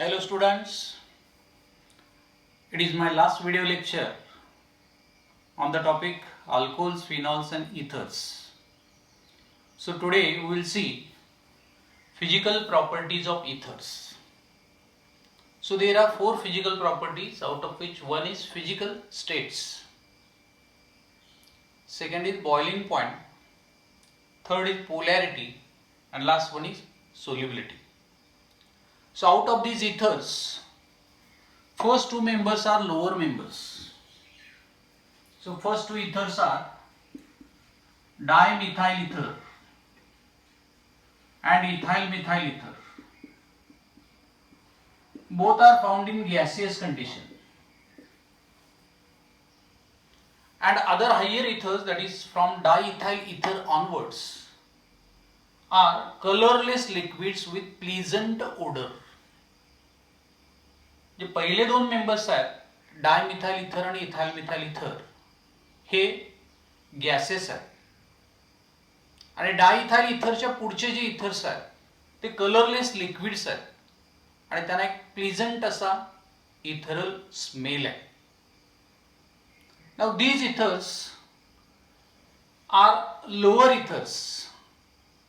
Hello students, it is my last video lecture on the topic alcohols, phenols and ethers. So today we will see physical properties of ethers. So there are four physical properties, out of which one is physical states, second is boiling point, third is polarity and last one is solubility. So out of these ethers, first two members are lower members. So first two ethers are dimethyl ether and ethyl methyl ether. Both are found in gaseous condition. And other higher ethers, that is from diethyl ether onwards, are colorless liquids with pleasant odor. जे पहिले दोन members आहेत dimethyl ether आणि ethyl methyl ether हे gases आहेत आणि diethyl इथरच्या पुढचे जे ethers आहेत ते colourless liquids आहेत आणि त्यांना एक प्लीजंट असा इथरल स्मेल आहे. Now these ethers are lower ethers.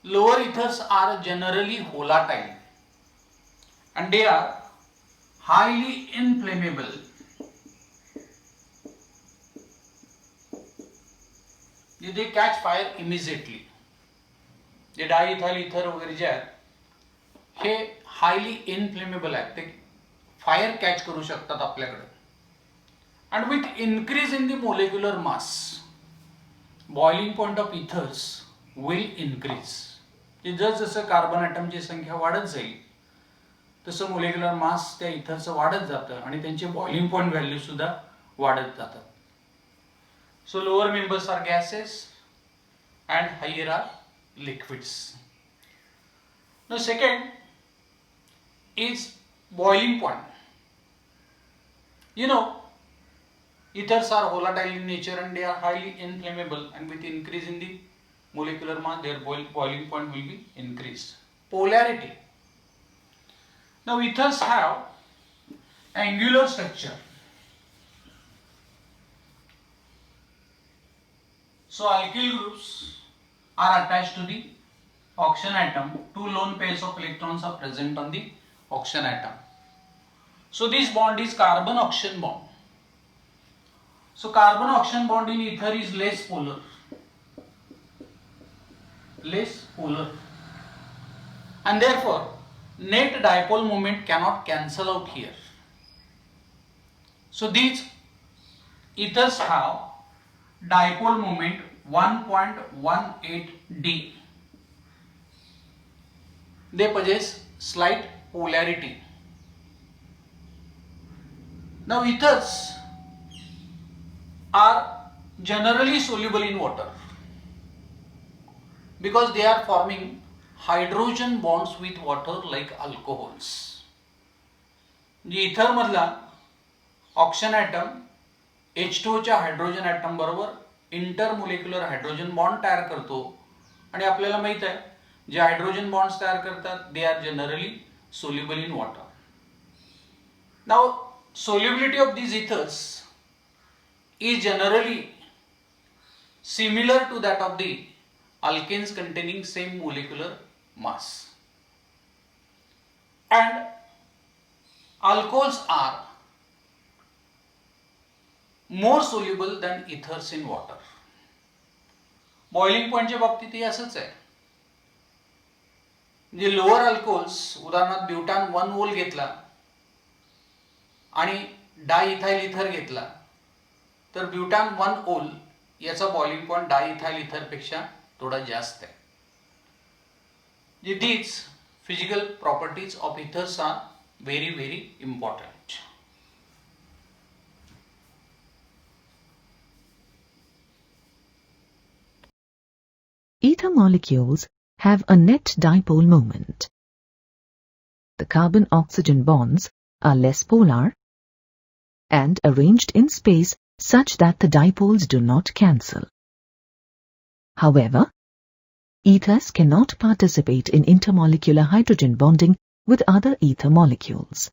Lower ethers are generally volatile and they are highly inflammable. They catch fire immediately. जे डायइथाइल इथर वगैरे जे आहेत हे हायली इनफ्लेमेबल आहेत, ते फायर कॅच करू शकतात आपल्याकडे. and with increase in the molecular mass, boiling point of ethers will increase. जसं कार्बन ॲटमची संख्या वाढत जाईल तसं मोलेक्युलर मास त्या इथरचं वाढत जातं आणि त्यांचे बॉइलिंग पॉइंट व्हॅल्यू सुद्धा वाढत जातात. So lower members are gases and higher are liquids. The second is boiling point. Ethers are volatile in nature and they are highly inflammable, and with increase in the molecular mass their boiling point will be increased. Polarity. Now ethers have angular structure. So alkyl groups are attached to the oxygen atom. Two lone pairs of electrons are present on the oxygen atom. So this bond is carbon oxygen bond. So carbon oxygen bond in ether is less polar. And therefore net dipole moment cannot cancel out here. So these ethers have dipole moment 1.18 d. They possess slight polarity. Now ethers are generally soluble in water because they are forming hydrogen bonds with water like alcohols. J ether मधला oxygen atom H2O च्या hydrogen atom बरोबर इंटरमोलेक्युलर hydrogen bond तयार करतो आणि आपल्याला माहित आहे जे hydrogen bonds तयार करतात they are generally soluble in water. Now solubility of these ethers is generally similar to that of the alkanes containing same molecular mass, and alcohols are more soluble than ethers in water. Boiling पॉइंटच्या बाबतीत हे असंच आहे. जे lower alcohols उदाहरणार्थ ब्युटान 1 ओल घेतला आणि diethyl ether घेतला तर ब्युटान 1 ओल याचा बॉइलिंग पॉइंट डायइथाइल इथर पेक्षा थोडा जास्त आहे. These physical properties of ethers are very important. Ether molecules have a net dipole moment. The carbon-oxygen bonds are less polar and arranged in space such that the dipoles do not cancel. However, ethers cannot participate in intermolecular hydrogen bonding with other ether molecules.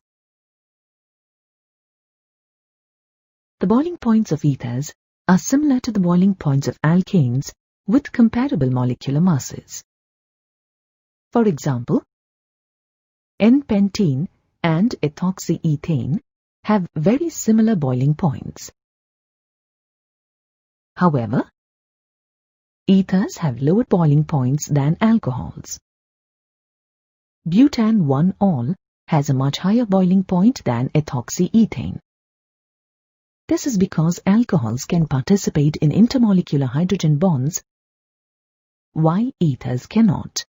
The boiling points of ethers are similar to the boiling points of alkanes with comparable molecular masses. For example, N-pentene and ethoxyethane have very similar boiling points. However, ethers have lower boiling points than alcohols. Butan-1-ol has a much higher boiling point than ethoxyethane. This is because alcohols can participate in intermolecular hydrogen bonds, while ethers cannot.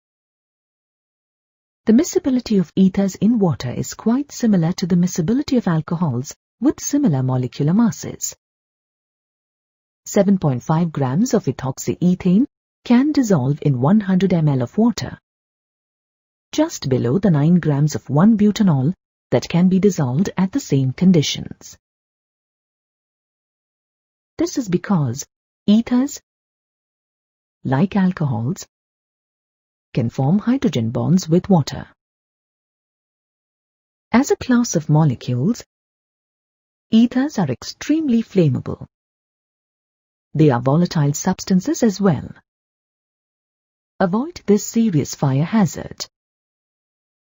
The miscibility of ethers in water is quite similar to the miscibility of alcohols with similar molecular masses. 7.5 grams of ethoxyethane can dissolve in 100 ml of water, just below the 9 grams of 1-butanol that can be dissolved at the same conditions. This is because ethers, like alcohols, can form hydrogen bonds with water. As a class of molecules, ethers are extremely flammable. They are volatile substances as well. Avoid this serious fire hazard.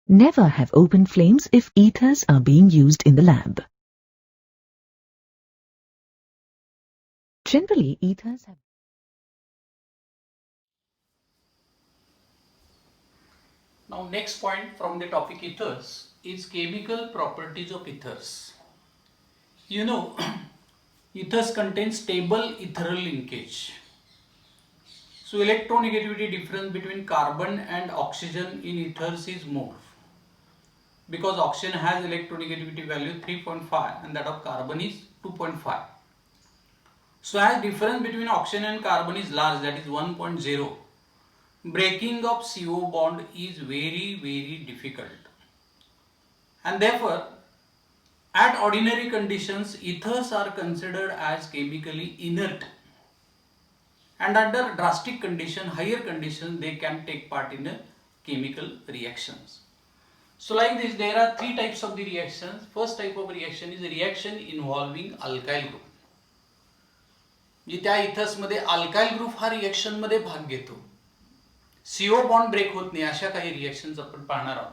Never have open flames if ethers are being used in the lab. Generally, ethers have... Now next point from the topic ethers is chemical properties of ethers. You know, ethers contain stable ethereal linkage. So electronegativity difference between carbon and oxygen in ethers is more, because oxygen has electronegativity value 3.5 and that of carbon is 2.5. So as difference between oxygen and carbon is large, that is 1.0, breaking of CO bond is very difficult, and therefore at ordinary conditions ethers are considered as chemically inert, and under drastic condition, higher conditions, they can take part in chemical reactions. So like this, there are three types of the reactions. First type of reaction is a reaction involving alkyl group. म्हणजे त्या ethers मध्ये alkyl group हा reaction मध्ये भाग घेतो. CO bond break होत नाही अशा काही रिएक्शन्स आपण पाहणार आहोत.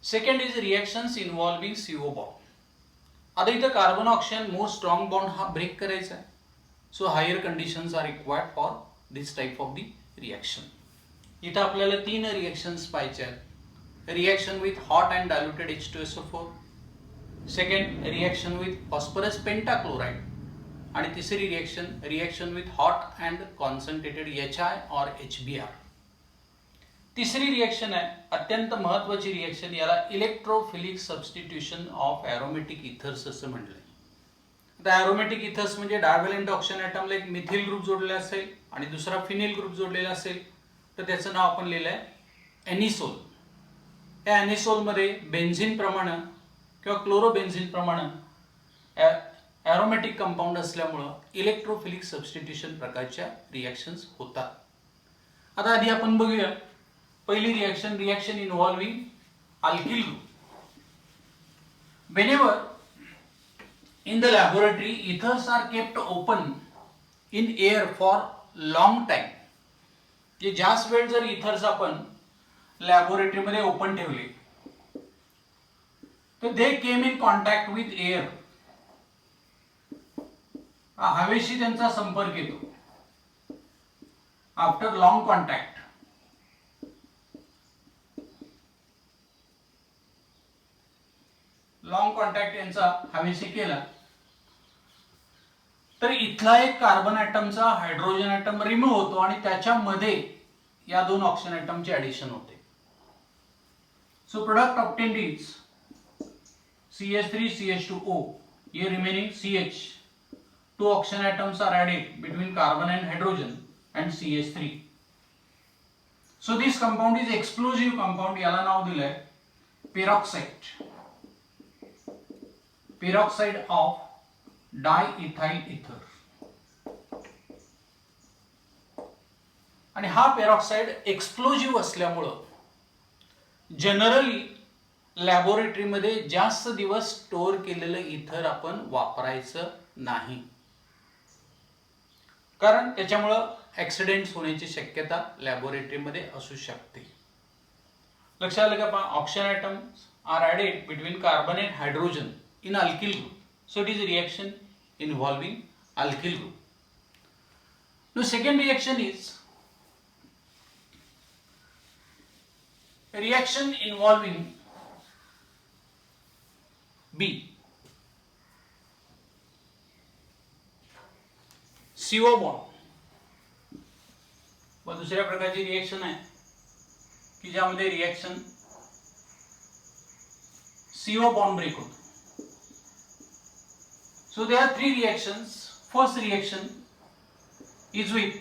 Second is reactions involving CO bond. आता इथं carbon oxygen more strong bond हा ब्रेक करायचा आहे. So higher conditions are required for this type of the reaction. इथं आपल्याला तीन रिएक्शन्स पाहिजे आहेत. Reaction with hot and diluted H2SO4, second reaction with phosphorus pentachloride, आणि तिसरी reaction with hot and concentrated HI और HBr. तिसरी रिएक्शन आहे अत्यंत महत्त्वाची रिएक्शन, याला electrophilic substitution of aromatic ethers असं म्हटलंय. आता एरोमेटिक इथर्स म्हणजे डायव्हॅलेंट ऑक्सिजन ॲटमला एक मिथिल ग्रुप जोडलेला असेल आणि दुसरा फिनिल ग्रुप जोडलेला असेल, तर त्याचं नाव आपण लिहिलंय एनिसोल. या एनिसोलमध्ये बेन्झिन प्रमाण किंवा क्लोरोबेन्झिन प्रमाण एरोमेटिक कंपाऊंड असल्यामुळं इलेक्ट्रोफिलिक सबस्टिट्यूशन प्रकारच्या रिएक्शन्स होतात. आता आधी आपण बघूया पहिली reaction involving alkyl group. Whenever in the laboratory ethers are kept open in air for long time, जे जास्त वेळ जर इथर्स आपण लॅबोरेटरी मध्ये ओपन ठेवले तर दे केम इन कॉन्टॅक्ट विथ एअर, हवेशी त्यांचा संपर्क येतो. आफ्टर लॉंग कॉन्टॅक्ट यांचा हवेशी केला तर इथला एक कार्बन ॲटमचा हायड्रोजन ॲटम रिमूव्ह होतो आणि त्याच्यामध्ये या दोन ऑक्सिजन ॲटमचे ऍडिशन होते. So product obtained is CH3CH2O, here remaining CH. Two oxygen atoms are added between carbon and hydrogen and CH3. So this compound is explosive compound, याला नाव दिलंय peroxide. Peroxide of diethyl ether. आणि हा peroxide explosive असल्यामुळं generally laboratory मध्ये जास्त दिवस store केलेलं ether आपण वापरायचं नाही, कारण त्याच्यामुळं ॲक्सिडेंट्स होण्याची शक्यता लॅबोरेटरीमध्ये असू शकते. लक्षात आलं का? पहा, oxygen atoms are added between carbon and hydrogen in alkyl group. So it is reaction involving alkyl group. Now second reaction is reaction involving B, CO bond. व दुसऱ्या प्रकारची रिएक्शन आहे की ज्यामध्ये रिएक्शन CO bond ब्रेक होतो. So there are three reactions. First reaction is with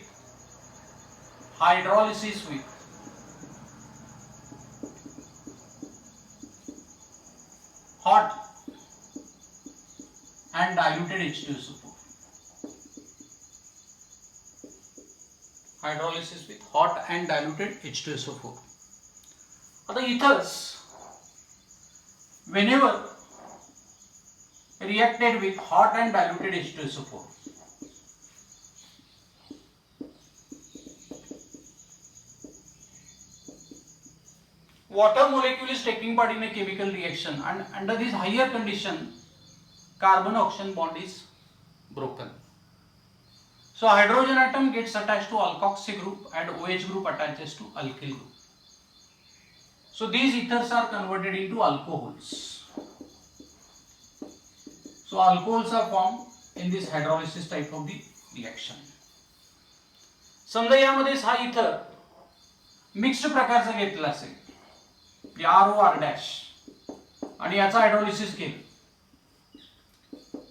hydrolysis with hot and diluted H2SO4. Hydrolysis with hot and diluted H2SO4. आता ethers whenever reacted with hot and diluted H2SO4, water molecule is taking part in a chemical reaction, and under this higher condition carbon oxygen bond is broken. So hydrogen atom gets attached to alkoxy group and OH group attaches to alkyl group. So these ethers are converted into alcohols. So alcohols are formed in this hydrolysis type of the reaction. समजा यामध्ये हा ether mixed प्रकारचा घेतला असेल, ROR- आणि याचा hydrolysis केलं,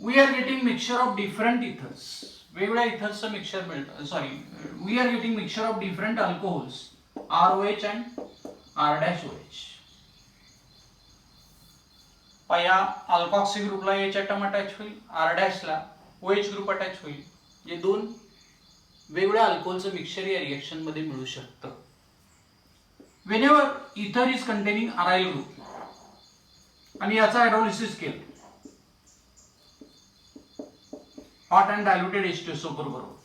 we are getting mixture of different ethers. वेगवेगळ्या इथर्सचं मिक्सचर मिळतं. Sorry, we are getting mixture of different alcohols ROH and R-OH. या अल्कॉक्सी ग्रुपला H ॲटम अटॅच होईल, R- ला OH ग्रुप अटॅच होईल. जे दोन वेगवेगळ्या अल्कोहोलचं मिक्सचर या रिएक्शन मध्ये मिळू शकतं. Whenever ether is containing aryl group आणि याचा हायड्रोलिसिस केलं हॉट अँड डायल्युटेड H2SO4 बरोबर,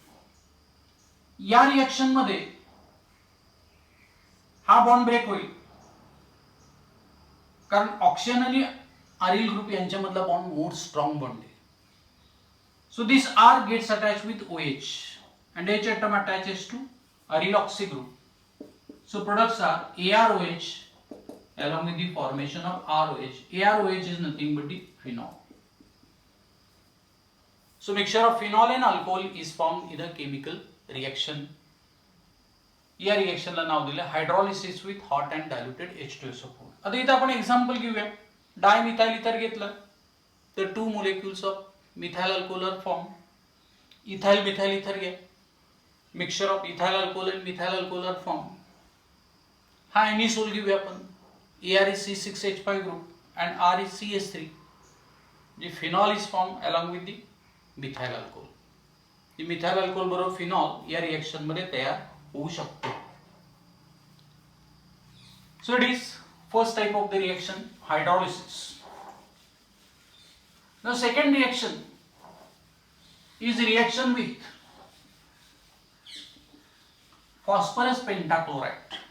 या रिएक्शन मध्ये हा बॉन्ड ब्रेक होईल, कारण ऑक्सिजन आणि अरिल ग्रुप यांच्यामधला बॉन्ड मोर स्ट्रॉंग बॉन्ड आहे. So this R gets attached with OH and H atom attaches to aryl oxy group. So products are AROH along with the formation of ROH. AROH is nothing but the phenol. So mixture of phenol and alcohol is formed in a chemical reaction. या रिएक्शनला नाव दिलं hydrolysis with hot and diluted H2SO4. आता इथं आपण example घेऊया. Dimethyl ether घेतलं तर 2 molecules of methyl alcohol are form. Ethyl methyl ether घ्या, mixture of ethyl alcohol and methyl alcohol are form. हा एनिसोल घेऊया आपण, ARC6H5 ग्रुप अँड ReCH3. जे phenol is form along with the methyl alcohol. The methyl alcohol बरोबर phenol या reaction मध्ये तयार होऊ शकतो. So it is first type of the reaction, hydrolysis. Now second reaction is reaction with phosphorus pentachloride.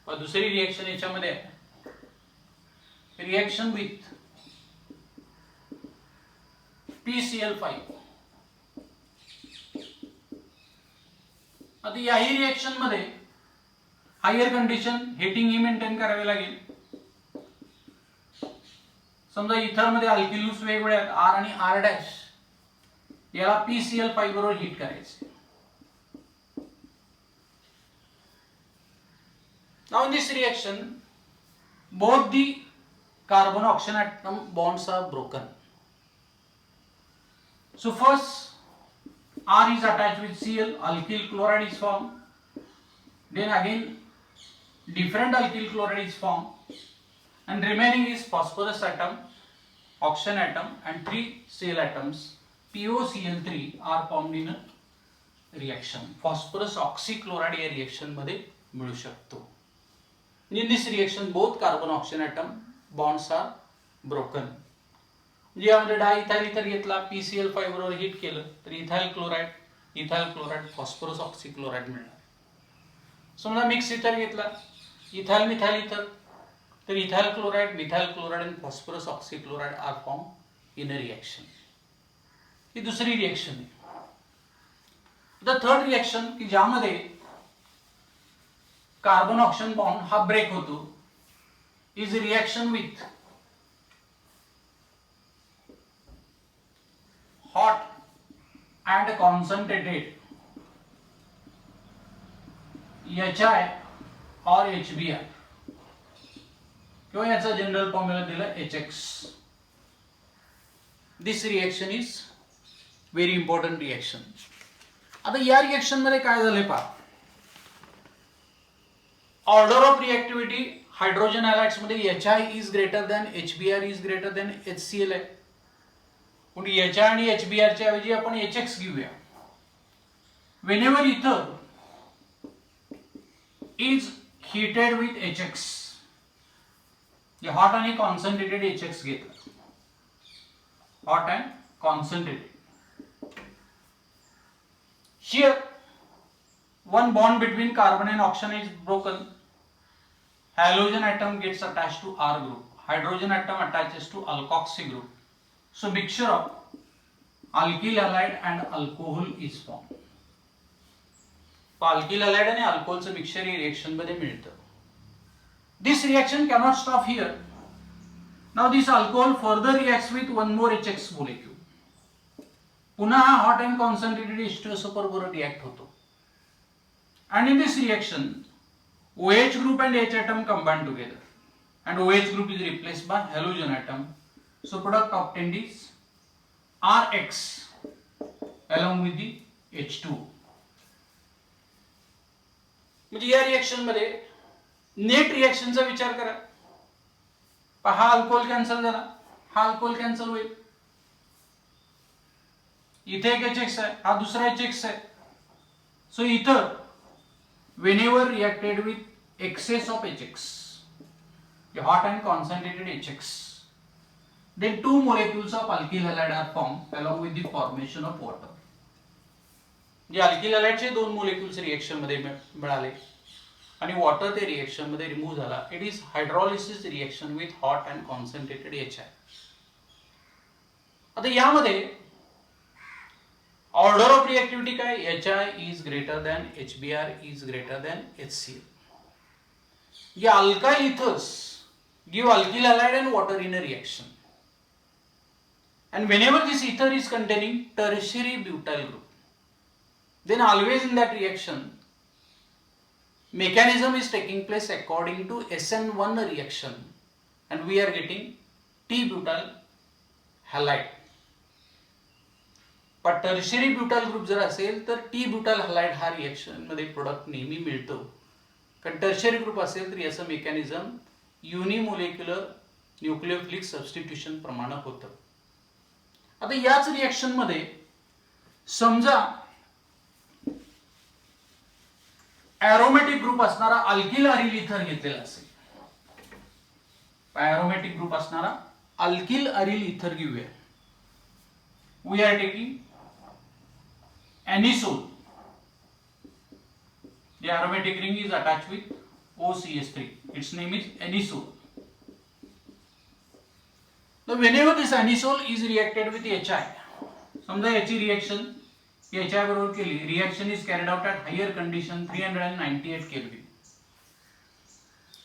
और दूसरी reaction याच्यामध्ये reaction with PCl5. आता याही रिएक्शन मध्ये हायर कंडिशन हिटिंग ही मेंटेन करावी लागेल. समजा इथर मध्ये अल्किल ग्रुप्स वेगवेगळे आहेत, R आणि R', याला PCl5 बरोबर हिट करायचे. Now in this reaction, both the carbon oxygen atom bonds are broken. So first R is attached with Cl, alkyl chloride is formed. Then again different alkyl chloride is formed, and remaining is phosphorus atom, oxygen atom, and 3 Cl atoms POCl3 are formed in a reaction. Phosphorus oxychloride या reaction मध्ये मिळू शकतो. In this reaction, both carbon oxygen atom bonds are broken. म्हणजे यामध्ये diethyl ether घेतला, PCl5 बरोबर hit केलं तर इथाइल क्लोराइड, फॉस्फरस ऑक्सिक्लोराइड मिळणार. समजा मिक्स इथर घेतला, इथाइल मिथाइल इथर, तर इथाइल क्लोराइड, मिथाइल क्लोराइड आणि phosphorus oxychloride are form in a reaction. ही दुसरी रिएक्शन आहे. द थर्ड रिएक्शन की ज्यामध्ये कार्बन ऑक्सिजन बॉन्ड हा ब्रेक होतो is reaction with hot and concentrated HI or HBr किंवा याचा जनरल फॉर्म्युला दिला HX. This reaction is very important reaction. आता या रिएक्शन मध्ये काय झालंय पहा, ऑर्डर ऑफ रिएक्टिव्हिटी हायड्रोजन हॅलाइड्स मध्ये HI is greater than HBr is greater than HCl आहे. पण HI आणि HBr च्या ऐवजी आपण HX घेऊया. Whenever ether is heated with HX, हे हॉट आणि कॉन्सन्ट्रेटेड HX घेतलं, hot and concentrated. Here one bond between carbon and oxygen is broken. Halogen atom gets attached to R group. Hydrogen atom attaches to alkoxy group. So mixture of alkyl halide and alcohol is formed. Alkyl halide आणि अल्कोहोलचं mixture ही reaction मध्ये मिळतं. This reaction cannot stop here. Now this alcohol further reacts with one more HX molecule. पुन्हा हा hot and concentrated H2SO बरोबर react होतो. And in this reaction OH group and H atom combine together and OH group is replaced by halogen atom. So product obtained is RX along with the H2. म्हणजे या reaction मध्ये net रिएक्शनचा विचार करा. हा alcohol cancel झाला, हा alcohol cancel होईल, इथे एक HX आहे, हा दुसरा HX आहे. सो ether whenever reacted with excess of HX, the hot and concentrated HX, then two molecules of alkyl halide are formed along with the formation of water. जे अल्किल हॅलाइडचे दोन मोलेक्युल्स रिएक्शन मध्ये मिळाले आणि वॉटर ते reaction मध्ये remove झाला. It is hydrolysis reaction with hot and concentrated HI. आता यामध्ये ऑर्डर ऑफ रिएक्टिव्हिटी काय, HI is greater than HBr is greater than HCl. या alkyl ethers give alkyl halide and water in a reaction. And whenever this ether is containing tertiary butyl group, then always in that reaction mechanism is taking place according to SN1 reaction and we are getting T-butyl halide. पण tertiary butyl group जर असेल तर T-butyl halide हा reaction मध्ये product नेहमी मिळतो. कारण tertiary group असेल तर याचं मेकॅनिझम युनिमोलेक्युलर न्यूक्लियोफिलिक सबस्टिट्यूशन प्रमाणे होतं. आता याच रिएक्शन मध्ये समजा एरोमॅटिक ग्रुप असणारा अल्किल अरिल इथर घेतलेला असेल, एरोमॅटिक ग्रुप असणारा अल्किल अरिल इथर घेऊया. We are taking anisole. The aromatic ring is attached with OCH3. Its name is anisole. Now whenever this anisole is reacted with HI, समजा याची reaction HI बरोबर केली, reaction is carried out at higher condition 398 Kelvin.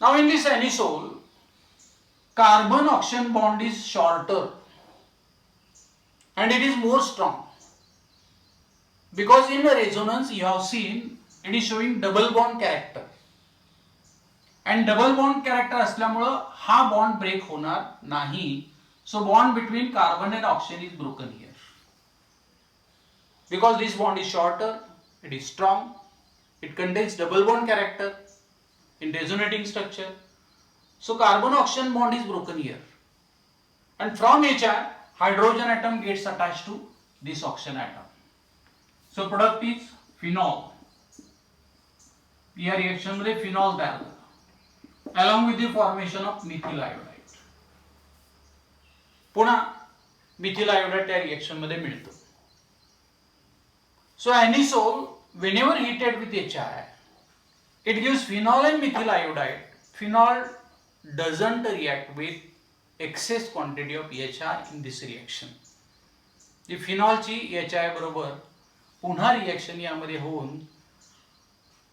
Now in this anisole, carbon oxygen bond is shorter and it is more strong because in the resonance you have seen it is showing double bond character and double bond character असल्यामुळे हा bond break होणार नाही. So bond between carbon and oxygen is broken here. Because this bond is shorter, it is strong, it contains double bond character in resonating structure. So carbon oxygen bond is broken here. And from HI, hydrogen atom gets attached to this oxygen atom. So product is phenol. या reaction मध्ये phenol तयार होतो along with the formation of methyl iodide. पुन्हा Mithil iodide त्या reaction मध्ये मिळतं. सो अॅनिसोल whenever heated with HI, it gives phenol and methyl iodide. Phenol doesn't react with excess quantity of HI in this reaction. Ji फिनॉलची HI बरोबर पुन्हा reaction यामध्ये होऊन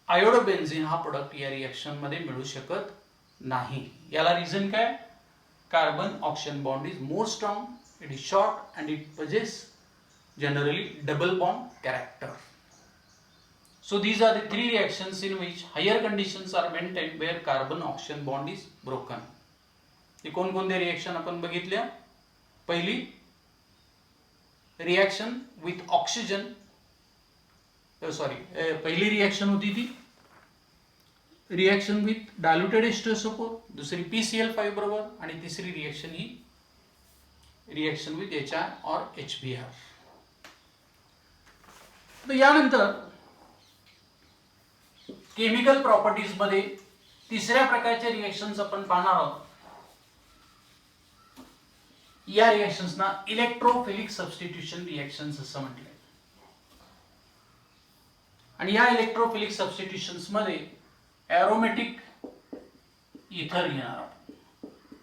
आयोडोबेन्झिन हा product या रिएक्शन मध्ये मिळू शकत नाही. याला रिझन काय? Carbon oxygen bond is more strong, it is short and it possess generally double bond character. So these are the three reactions in which higher conditions are maintained where carbon oxygen bond is broken. हे कोणकोणते reaction आपण बघितल्या? पहिली reaction with oxygen, पहिली reaction होती ती reaction with diluted H2SO4, दुसरी PCl5 बरोबर, आणि तिसरी reaction he reaction with HI और HBr. तर यानंतर केमिकल प्रॉपर्टीज मध्ये तिसऱ्या प्रकारच्या रिएक्शन्स आपण पाहणार आहोत. या रिएक्शन्सना इलेक्ट्रोफिलिक सबस्टिट्यूशन रिएक्शन्स असं म्हटलंय. आणि या इलेक्ट्रोफिलिक सबस्टिट्यूशन्स मध्ये एरोमेटिक इथर घेणार आहोत.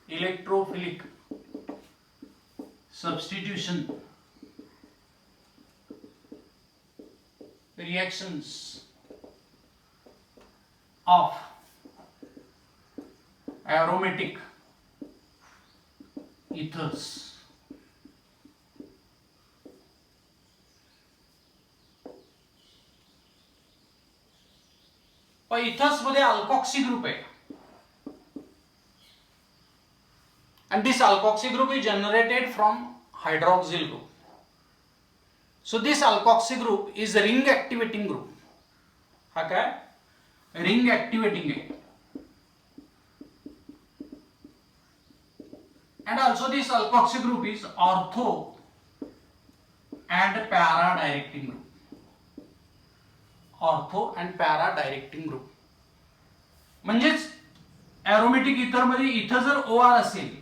Electrophilic substitution reactions of aromatic ethers. Ethers मध्ये अल्कोक्सी ग्रुप आहे, and this alkoxy group is generated from hydroxyl group. So this alkoxy group is a ring activating group. हा काय? Ring activating आहे. And also this alkoxy group is ortho and para directing group. Ortho and para directing group. म्हणजेच aromatic ether मध्ये इथं जर OR असेल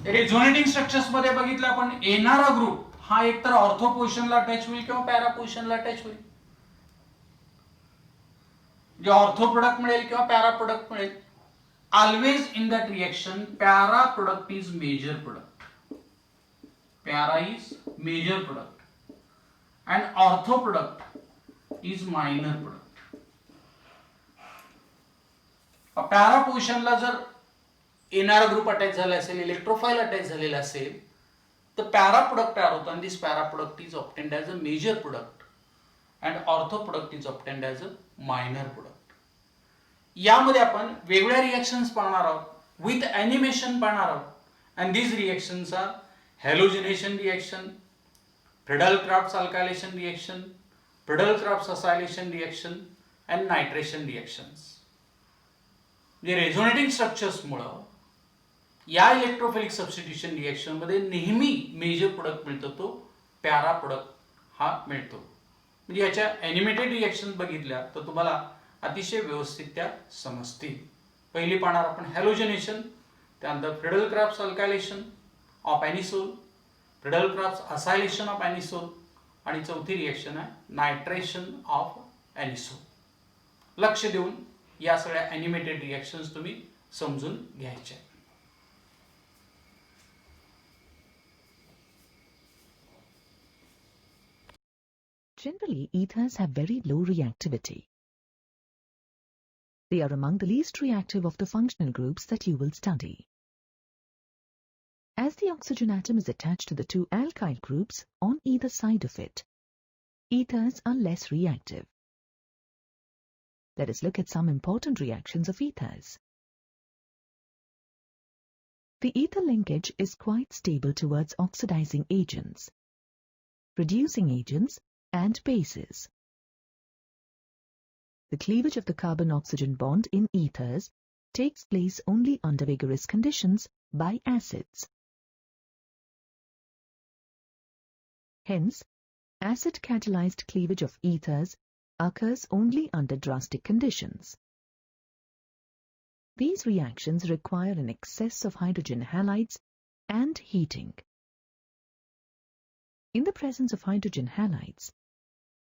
resonating structures मध्ये बघितलं आपण, येणारा ग्रुप हा एकतर ऑर्थो पोझिशनला अटॅच होईल किंवा पॅरा पोझिशनला अटॅच होईल. जे ऑर्थो प्रोडक्ट मिळेल किंवा पॅरा प्रोडक्ट मिळेल. Always in that reaction para product is major product. Para is major product and ortho product is minor product. Para पोझिशनला जर येणारा ग्रुप अटॅच झाला असेल, इलेक्ट्रोफाइल अटॅच झालेला असेल, तर पॅरा प्रोडक्ट तयार होतो. आणि this para product is obtained as a major product and ortho product is obtained as a minor product. यामध्ये आपण वेगवेगळ्या रिएक्शन्स पाहणार आहोत, विथ ॲनिमेशन पाहणार आहोत. And these reactions are halogenation reaction, Friedel Crafts alkylation reaction, Friedel Crafts acylation reaction and nitration reactions. जे resonating स्ट्रक्चर्समुळं या इलेक्ट्रोफिलिक सबस्टिट्यूशन रिएक्शन मध्ये नेहमी मेजर प्रोडक्ट मिळतो, तो पॅरा प्रोडक्ट हा मिळतो. म्हणजे याच्या ॲनिमेटेड रिएक्शन बघितल्या तर तुम्हाला अतिशय व्यवस्थित त्या समजतील. पहिली पाहणार आपण हॅलोजनेशन, त्यानंतर Friedel Crafts alkylation of anisole, Friedel Crafts acylation of anisole, आणि चौथी रिएक्शन आहे नायट्रेशन ऑफ ॲनिसोल. लक्ष देऊन या सगळ्या ॲनिमेटेड रिएक्शन्स तुम्ही समजून घ्यायच्या. Generally, ethers have very low reactivity. They are among the least reactive of the functional groups that you will study. As the oxygen atom is attached to the two alkyl groups on either side of it, ethers are less reactive. Let us look at some important reactions of ethers. The ether linkage is quite stable towards oxidizing agents, reducing agents, and bases. The cleavage of the carbon-oxygen bond in ethers takes place only under vigorous conditions by acids. Hence, acid-catalyzed cleavage of ethers occurs only under drastic conditions. These reactions require an excess of hydrogen halides and heating. In the presence of hydrogen halides,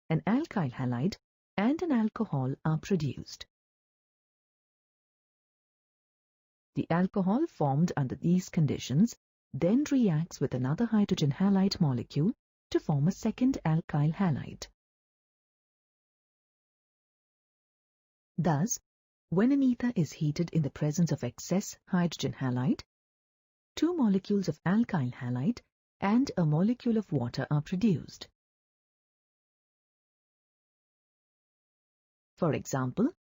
an alkyl halide and an alcohol are produced. The alcohol formed under these conditions then reacts with another hydrogen halide molecule to form a second alkyl halide. Thus, when an ether is heated in the presence of excess hydrogen halide, two molecules of alkyl halide and a molecule of water are produced. For example,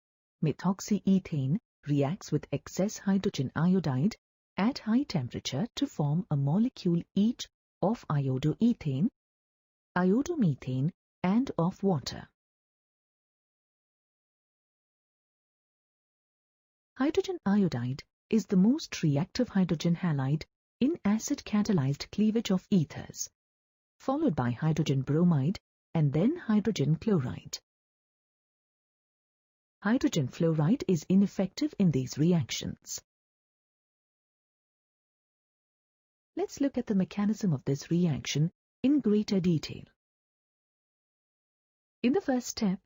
methoxyethane reacts with excess hydrogen iodide at high temperature to form a molecule each of iodoethane, iodomethane, and of water. Hydrogen iodide is the most reactive hydrogen halide in acid-catalyzed cleavage of ethers, followed by hydrogen bromide and then hydrogen chloride. Hydrogen fluoride is ineffective in these reactions. Let's look at the mechanism of this reaction in greater detail. In the first step,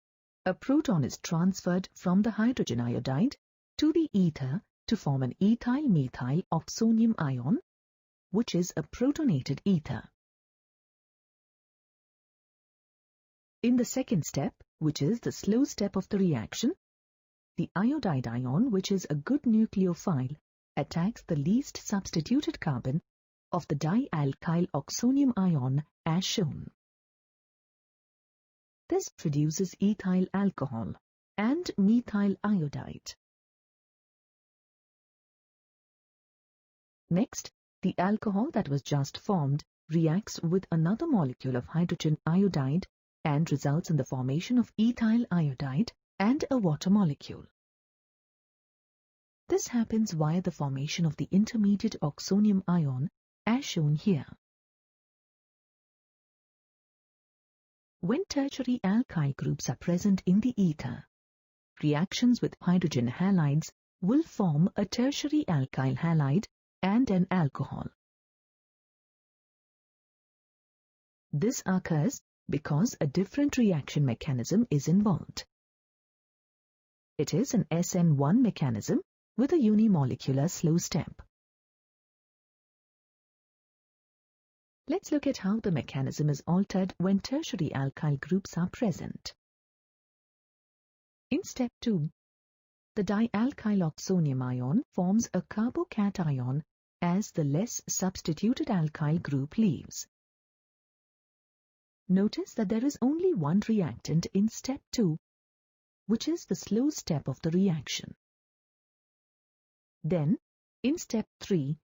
a proton is transferred from the hydrogen iodide to the ether to form an ethyl-methyl oxonium ion, which is a protonated ether. In the second step, which is the slow step of the reaction, the iodide ion, which is a good nucleophile, attacks the least substituted carbon of the dialkyl oxonium ion as shown. This produces ethyl alcohol and methyl iodide. Next, the alcohol that was just formed reacts with another molecule of hydrogen iodide and results in the formation of ethyl iodide and a water molecule. This happens via the formation of the intermediate oxonium ion as shown here. When tertiary alkyl groups are present in the ether, reactions with hydrogen halides will form a tertiary alkyl halide and an alcohol. This occurs because a different reaction mechanism is involved. It is an SN1 mechanism with a unimolecular slow step. Let's look at how the mechanism is altered when tertiary alkyl groups are present. In step 2, the dialkyl oxonium ion forms a carbocation as the less substituted alkyl group leaves. Notice that there is only one reactant in step 2, which is the slow step of the reaction. Then, in step 3,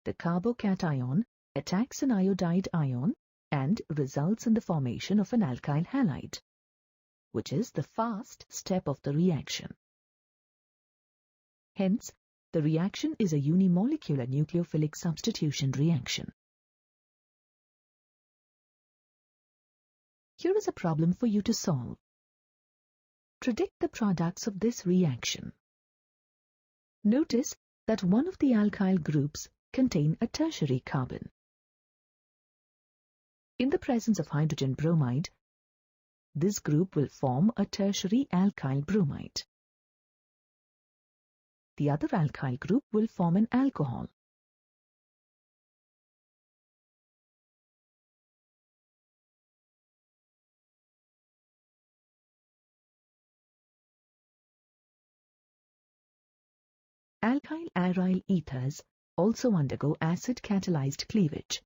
the carbocation attacks an iodide ion and results in the formation of an alkyl halide, which is the fast step of the reaction. Hence, the reaction is a unimolecular nucleophilic substitution reaction. Here is a problem for you to solve. Predict the products of this reaction. Notice that one of the alkyl groups contain a tertiary carbon. In the presence of hydrogen bromide, this group will form a tertiary alkyl bromide. The other alkyl group will form an alcohol. Alkyl aryl ethers also undergo acid-catalyzed cleavage.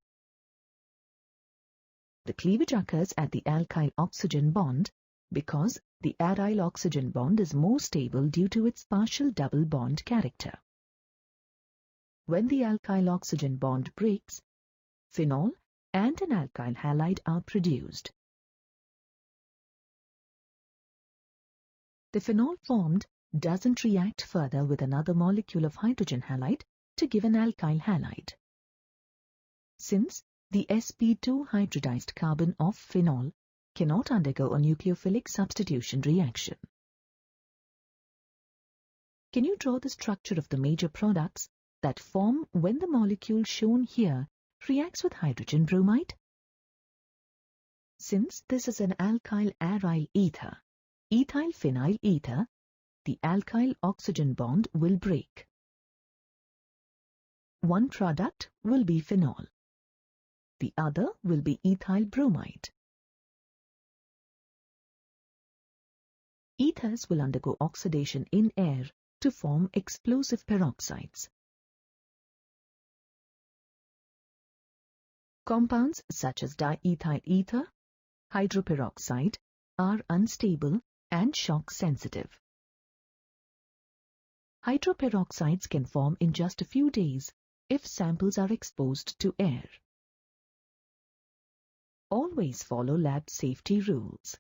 The cleavage occurs at the alkyl oxygen bond because the aryl oxygen bond is more stable due to its partial double bond character. When the alkyl oxygen bond breaks, phenol and an alkyl halide are produced. The phenol formed doesn't react further with another molecule of hydrogen halide to give an alkyl halide. Since the sp2 hybridized carbon of phenol cannot undergo a nucleophilic substitution reaction. Can you draw the structure of the major products that form when the molecule shown here reacts with hydrogen bromide? Since this is an alkyl aryl ether, ethyl phenyl ether, the alkyl oxygen bond will break. One product will be phenol. The other will be ethyl bromide. Ethers will undergo oxidation in air to form explosive peroxides. Compounds such as diethyl ether, hydroperoxide are unstable and shock sensitive. Hydroperoxides can form in just a few days if samples are exposed to air. Always follow lab safety rules.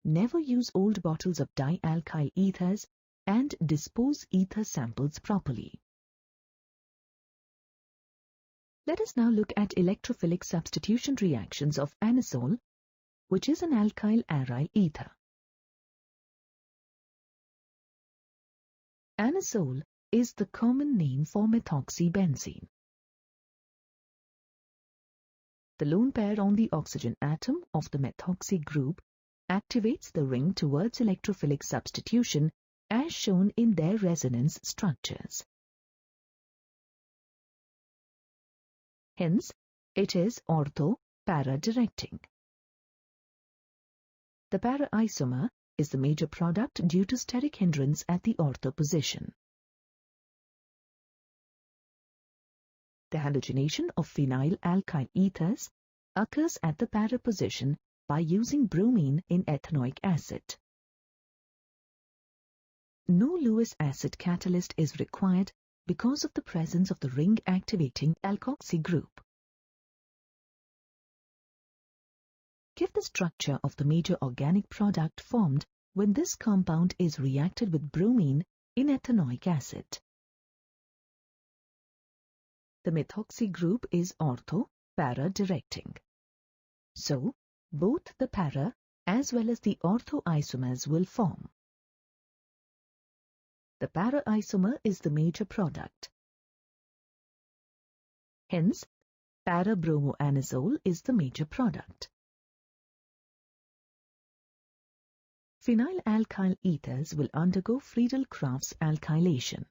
Never use old bottles of dialkyl ethers and dispose ether samples properly. Let us now look at electrophilic substitution reactions of anisole, which is an alkyl aryl ether. Anisole is the common name for methoxybenzene. The lone pair on the oxygen atom of the methoxy group activates the ring towards electrophilic substitution as shown in their resonance structures. Hence, it is ortho-para-directing. The para isomer is the major product due to steric hindrance at the ortho position. The halogenation of phenyl alkyl ethers occurs at the para position by using bromine in ethanoic acid. No Lewis acid catalyst is required because of the presence of the ring-activating alkoxy group. Give the structure of the major organic product formed when this compound is reacted with bromine in ethanoic acid. The methoxy group is ortho-para-directing. So, both the para as well as the ortho isomers will form. The para isomer is the major product. Hence, para-bromoanisole is the major product. Phenyl alkyl ethers will undergo Friedel-Crafts alkylation.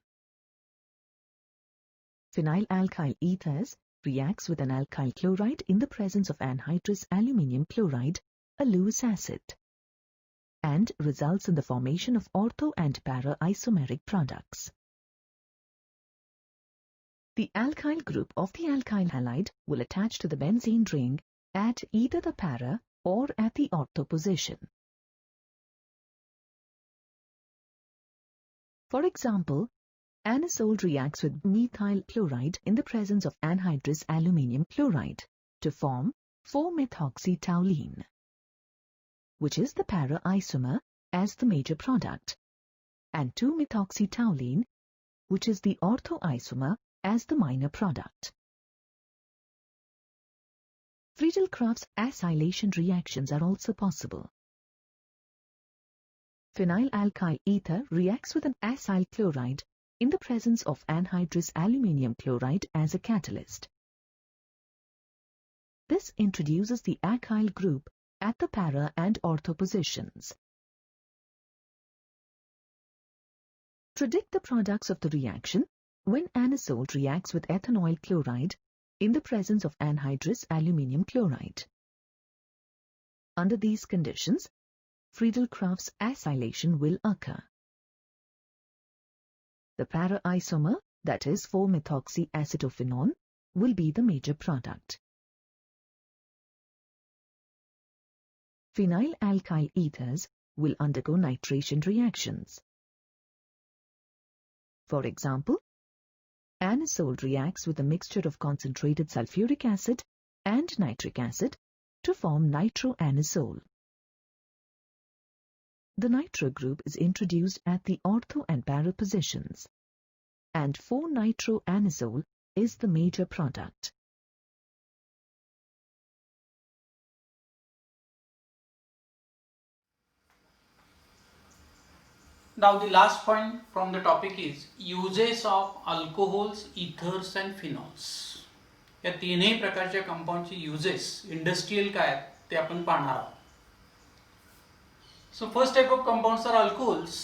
Phenyl alkyl ethers reacts with an alkyl chloride in the presence of anhydrous aluminium chloride, a Lewis acid, and results in the formation of ortho and para isomeric products. The alkyl group of the alkyl halide will attach to the benzene ring at either the para or at the ortho position. For example, anisole reacts with methyl chloride in the presence of anhydrous aluminium chloride to form 4-methoxytoluene, which is the para isomer as the major product, and 2-methoxytoluene, which is the ortho isomer as the minor product. Friedel-Crafts acylation reactions are also possible. Phenyl alkyl ether reacts with an acyl chloride in the presence of anhydrous aluminium chloride as a catalyst. This introduces the acyl group at the para and ortho positions. Predict the products of the reaction when anisole reacts with ethanoyl chloride in the presence of anhydrous aluminium chloride. Under these conditions, Friedel-Crafts acylation will occur. The para isomer, that is 4-methoxyacetophenone, will be the major product. Phenyl alkyl ethers will undergo nitration reactions. For example, anisole reacts with a mixture of concentrated sulfuric acid and nitric acid to form nitroanisole. The nitro group is introduced at the ortho and para positions, and 4-nitroanisole is the major product. Now the last point from the topic is uses of alcohols, ethers and phenols. या तीनही प्रकारच्या कंपाऊंडचे uses industrial काय आहेत ते आपण पाहणार आहोत. So first type of compounds are alcohols,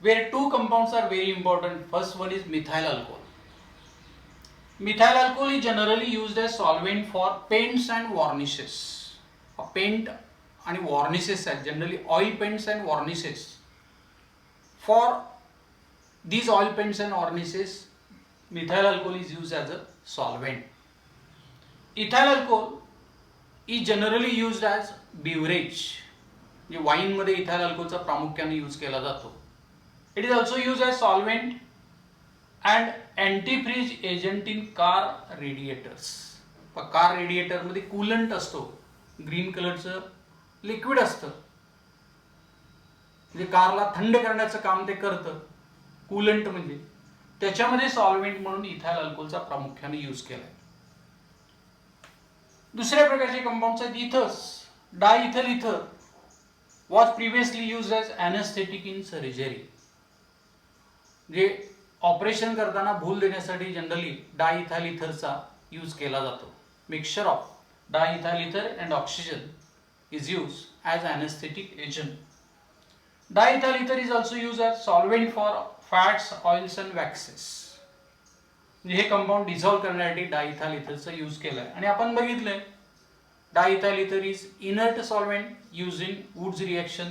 where two compounds are very important. First one is methyl alcohol. Methyl alcohol is generally used as solvent for paints and varnishes. Paint and varnishes are generally oil paints and varnishes. For these oil paints and varnishes, methyl alcohol is used as a solvent. Ethyl alcohol is generally used as beverage. जे wine मध्ये ethyl अल्कोहलचा प्रामुख्याने use केला जातो. It is also use as solvent and antifreeze agent in car radiators. Car radiator मध्ये coolant असतो, green कलरचं liquid असतं, म्हणजे कारला थंड करण्याचं काम ते करतं. कूलंट म्हणजे त्याच्यामध्ये सॉल्वेंट म्हणून इथाइल अल्कोहलचा प्रामुख्याने यूज केलाय. दुसऱ्या प्रकारचे कंपाऊंड्स आहेत ethers. Diethyl ether was previously used as anesthetic in surgery. जे ऑपरेशन करताना भूल देण्यासाठी जनरली डायइथाइल इथरचा यूज केला जातो. Mixture of diethyl ether and oxygen is used as anesthetic agent. Diethyl ether is also used as solvent for fats, oils and waxes. हे compound dissolve करण्यासाठी diethyl इथरचा यूज केलाय. आणि आपण बघितलंय diethyl ether is inert solvent use in Wurtz reaction,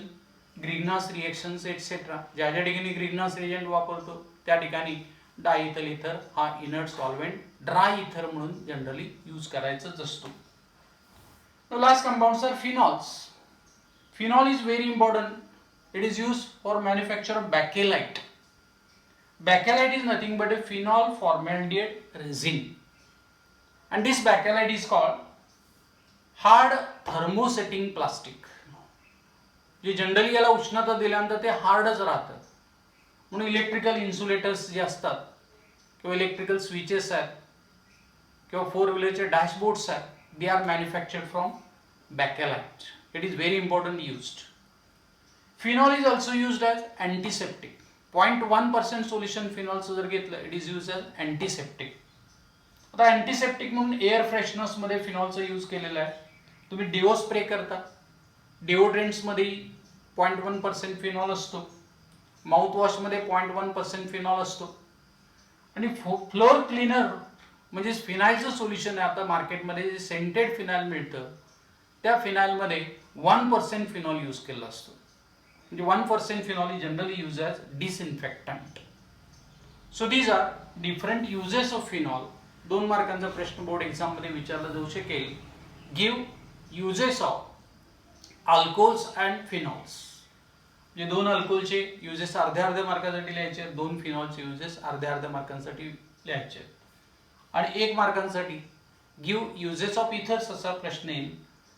Grignard reactions etcetera. ज्या ज्या ठिकाणी ग्रिग्नास रिएजंट वापरतो त्या ठिकाणी डायइथाइल इथर हा इनर्ट सॉल्वेंट ड्राय इथर म्हणून जनरली यूज करायचाच असतो. The last compounds are phenols. Phenol is very important. It is used for manufacture of bakelite. Bakelite is nothing but a phenol formaldehyde resin. And this bakelite is called hard thermosetting plastic. J generally याला उष्णता दिल्यानंतर ते हार्डच राहतं. म्हणून electrical insulators जे असतात किंवा electrical switches आहेत किंवा फोर व्हीलरचे डॅशबोर्ड्स आहेत, they are manufactured from bakelite. It is very important used. Phenol is also used as antiseptic. 0.1% solution phenol जर घेतलं, it is used as antiseptic. आता अँटीसेप्टिक म्हणून एअर फ्रेशनर्स मध्ये फिनॉलचा यूज केलेला आहे. तुम्ही डिओ स्प्रे करता, डिओड्रेंट्स मध्ये 0.1% फिनॉल असतो, माउथ वॉश मध्ये 0.1% फिनॉल असतो, आणि फ्लोर क्लीनर म्हणजे फिनाइलचं सोल्युशन आहे. आता मार्केटमध्ये जे सेंटेड फिनाइल मिळतं त्या फिनाइलमध्ये 1% फिनॉल यूज केला असतो. म्हणजे 1% phenol is generally use as disinfectant. So these are different uses of phenol. 2 मार्कांचा प्रश्न बोर्ड एक्झाम मध्ये विचारला जाऊ शकेल. Give uses of alcohols and phenols. जे 2 अल्कोहोलचे युजेस अर्ध्या मार्कासाठी लिहायचे, 2 फिनॉलचे युजेस अर्ध्या मार्कांसाठी लिहायचे, आणि 1 मार्कांसाठी गिव्ह युजेस ऑफ इथर्स असा प्रश्न येईल.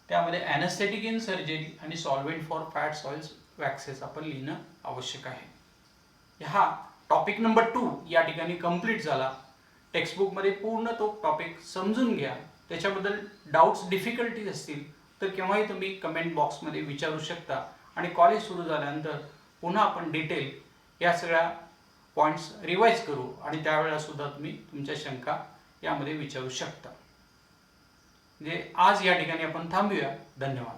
त्यामध्ये अॅनेस्थेटिक इन सर्जरी आणि solvent for fats, oils, waxes आपण लिहिणं आवश्यक आहे. हा टॉपिक नंबर 2 या ठिकाणी कंप्लीट झाला. टेक्स्टबुकमध्ये पूर्ण तो टॉपिक समजून घ्या. त्याच्याबद्दल डाऊट्स, डिफिकल्टीज असतील तर केव्हाही तुम्ही कमेंट बॉक्समध्ये विचारू शकता, आणि कॉलेज सुरू झाल्यानंतर पुन्हा आपण डिटेल या सगळ्या पॉईंट्स रिवाइज करू, आणि त्यावेळेला सुद्धा तुम्ही तुमच्या शंका यामध्ये विचारू शकता. म्हणजे आज या ठिकाणी आपण थांबूया. धन्यवाद.